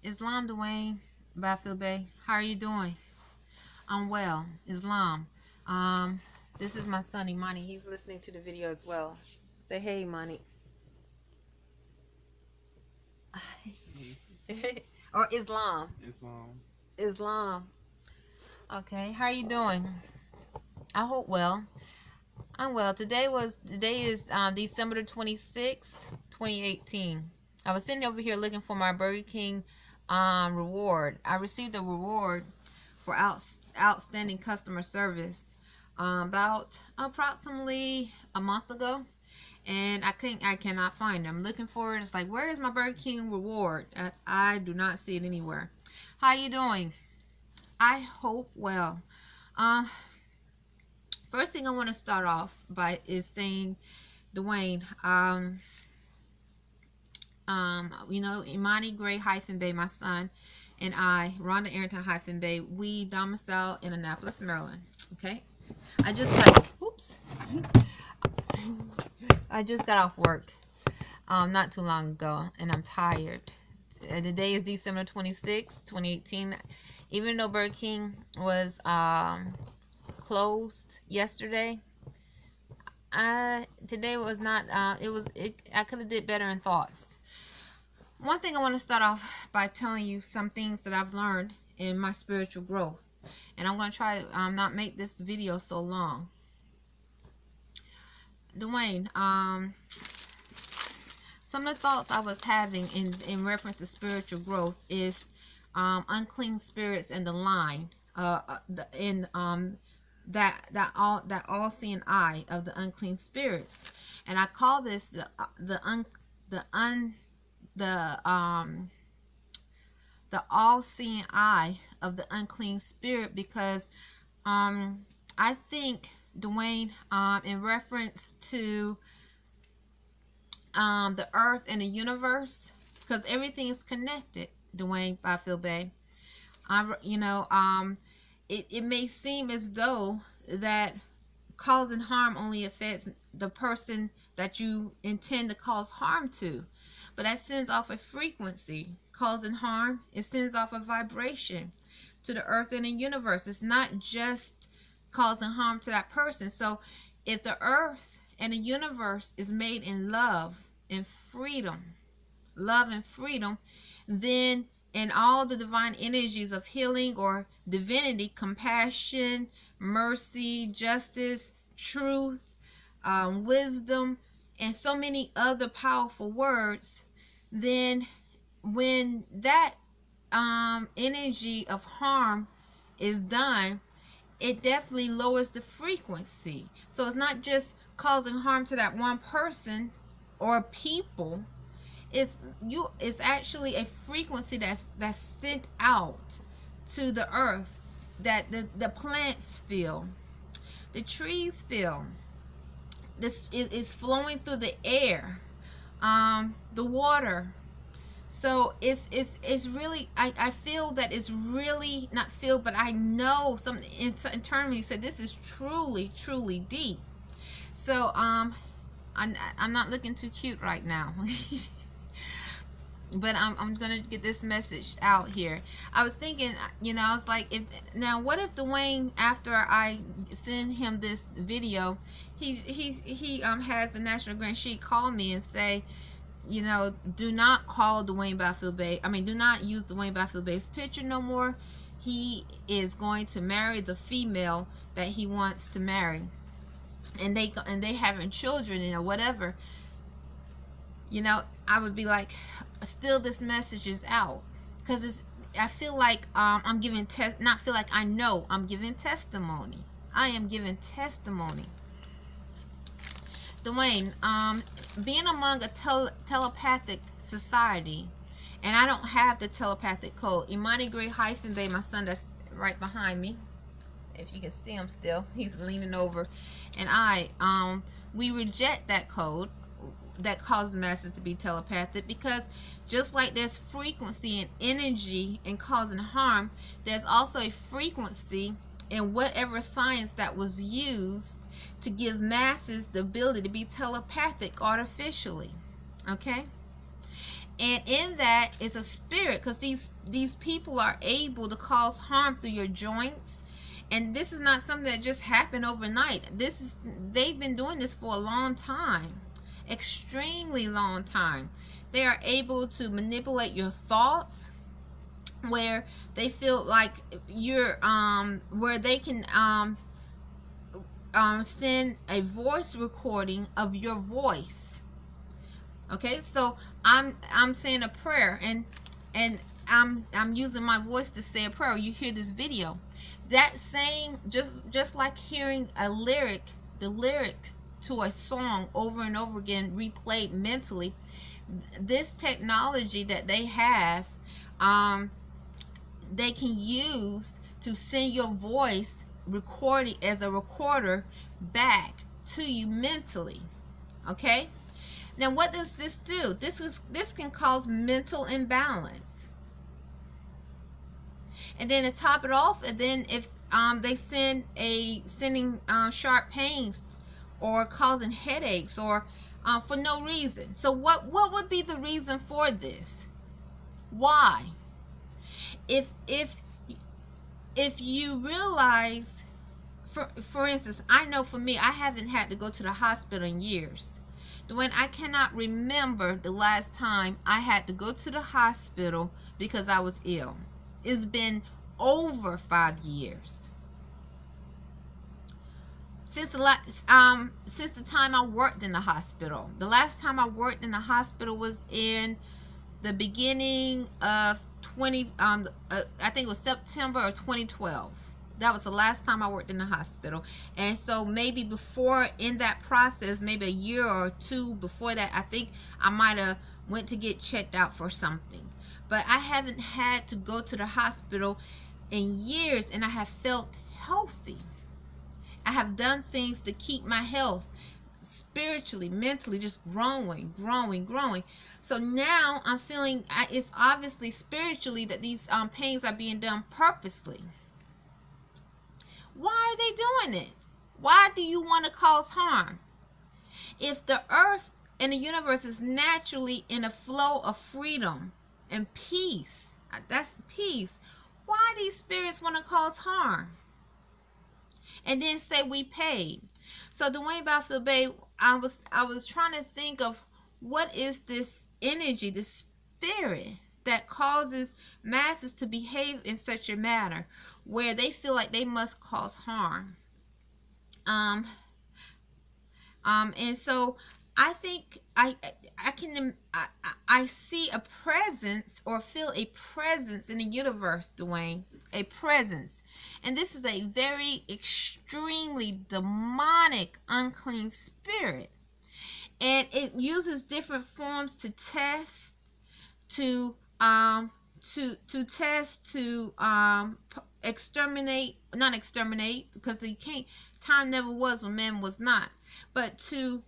Islam Dwayne Bey. How are you doing? I'm well. Islam. Um, this is my son Imani. He's listening to the video as well. Say hey, Imani. Or Islam. Islam. Okay. How are you doing? I hope well. I'm well. Today is December the 26th, 2018. I was sitting over here looking for my Burger King reward. I received a reward for outstanding customer service about approximately a month ago, and I cannot find it. I'm looking for it. It's like, where is my Burger King reward? I do not see it anywhere. How you doing? I hope well. Um, First thing I want to start off by is saying, Dwayne, Imani Gray-Bey, my son, and I, Rhonda Arrington-Bey, we domicile in Annapolis, Maryland. Okay, I just got off work not too long ago, and I'm tired. The day is December 26, 2018. Even though Burger King was closed yesterday, today was not. I could have did better in thoughts. One thing I want to start off by telling you some things that I've learned in my spiritual growth, and I'm going to try to not make this video so long. Dwayne, some of the thoughts I was having in reference to spiritual growth is unclean spirits in the line, that all-seeing eye of the unclean spirits, and I call this the all-seeing eye of the unclean spirit, because I think, Dwayne, in reference to the earth and the universe, because everything is connected, Dwayne Bey. It may seem as though that causing harm only affects the person that you intend to cause harm to, but that sends off a frequency. Causing harm, it sends off a vibration to the earth and the universe. It's not just causing harm to that person. So if the earth and the universe is made in love and freedom, then in all the divine energies of healing or divinity, compassion, mercy, justice, truth, wisdom, and so many other powerful words, then when that energy of harm is done, it definitely lowers the frequency. So it's not just causing harm to that one person or people. It's actually a frequency that's sent out to the earth, that the plants feel, the trees feel. This is flowing through the air, the water. So it's really, I feel that it's really, not feel, but I know something internally said this is truly deep. So I'm not looking too cute right now. But I'm gonna get this message out here. I was thinking, I was like, what if Dwayne, after I send him this video, he has the National Grand Sheik call me and say, do not call Dwayne Bey. Do not use Dwayne Bey's picture no more. He is going to marry the female that he wants to marry, and they having children, whatever. I would be like, still this message is out, because I feel like I'm giving not feel like I know I'm giving testimony. I am giving testimony. Dwayne, being among a telepathic society, and I don't have the telepathic code. Imani Gray-Bey, my son that's right behind me, if you can see him still, he's leaning over, and we reject that code that causes masses to be telepathic, because just like there's frequency and energy in causing harm, there's also a frequency in whatever science that was used to give masses the ability to be telepathic artificially. Okay, And in that is a spirit, because these people are able to cause harm through your joints. And this is not something that just happened overnight. They've been doing this for a long time, extremely long time. They are able to manipulate your thoughts, where they feel like you're where they can send a voice recording of your voice. Okay, so I'm saying a prayer, and I'm using my voice to say a prayer. You hear this video, that same, just like hearing a lyric, the lyric to a song over and over again replayed mentally. This technology that they have, they can use to send your voice recording as a recorder back to you mentally. Okay, now what does this do? This can cause mental imbalance. And then to top it off, and then if they sending sharp pains, or causing headaches, or for no reason. So what would be the reason for this? Why? If you realize, for instance, I know for me, I haven't had to go to the hospital in years. Dwayne, I cannot remember the last time I had to go to the hospital because I was ill. It's been over 5 years since the time I worked in the hospital. The last time I worked in the hospital was in the beginning of I think it was September of 2012. That was the last time I worked in the hospital. And so maybe before, in that process, maybe a year or two before that, I think I might have went to get checked out for something. But I haven't had to go to the hospital in years, and I have felt healthy. I have done things to keep my health, spiritually, mentally, just growing. So now I'm feeling it's obviously spiritually that these pains are being done purposely. Why are they doing it? Why do you want to cause harm? If the earth and the universe is naturally in a flow of freedom and peace, that's peace, why these spirits want to cause harm? And then say we paid. So Dwayne Bey, I was trying to think of what is this energy, this spirit that causes masses to behave in such a manner where they feel like they must cause harm. And so I think I see a presence, or feel a presence in the universe, Dwayne, a presence. And this is a very extremely demonic, unclean spirit. And it uses different forms to test, to exterminate, not exterminate, because they can't, time never was when man was not, but to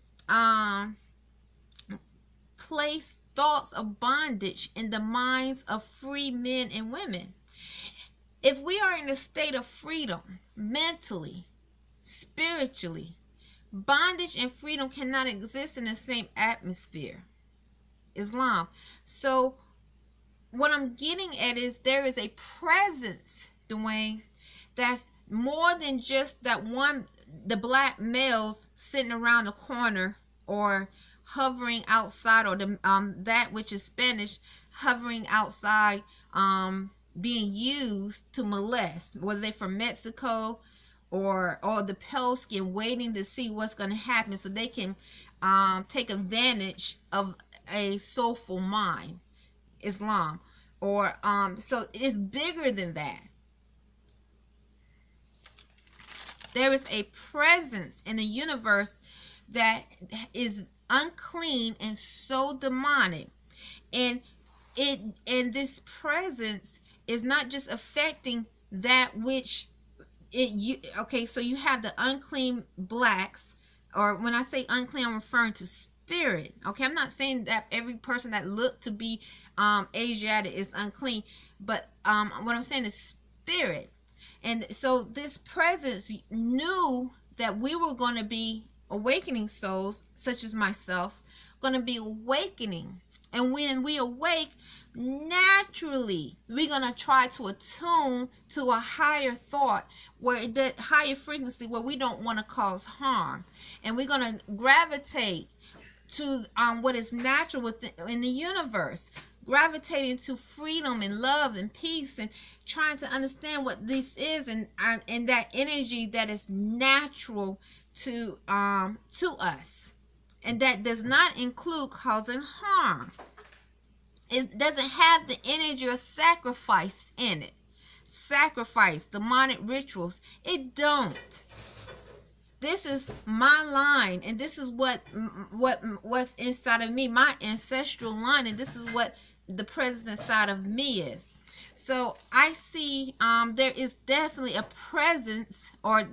place thoughts of bondage in the minds of free men and women. If we are in a state of freedom, mentally, spiritually, bondage and freedom cannot exist in the same atmosphere. Islam. So what I'm getting at is there is a presence, Dwayne, that's more than just that one, the black males sitting around the corner or hovering outside, or the that which is Spanish hovering outside, being used to molest, whether they're from Mexico or the pale skin, waiting to see what's going to happen so they can take advantage of a soulful mind, Islam. Or so it's bigger than that. There is a presence in the universe that is unclean and so demonic, and this presence is not just affecting that which okay, so you have the unclean blacks, or when I say unclean, I'm referring to spirit. Okay, I'm not saying that every person that looked to be Asiatic is unclean, but what I'm saying is spirit. And so this presence knew that we were going to be awakening souls, such as myself, going to be awakening And when we awake, naturally we're going to try to attune to a higher thought, where that higher frequency, where we don't want to cause harm, and we're going to gravitate to what is natural in the universe, gravitating to freedom and love and peace, and trying to understand what this is, and that energy that is natural to us, and that does not include causing harm. It doesn't have the energy of sacrifice in it. Sacrifice, demonic rituals, it don't. This is my line, and this is what's inside of me, my ancestral line, and this is what the presence inside of me is. So I see there is definitely a presence, or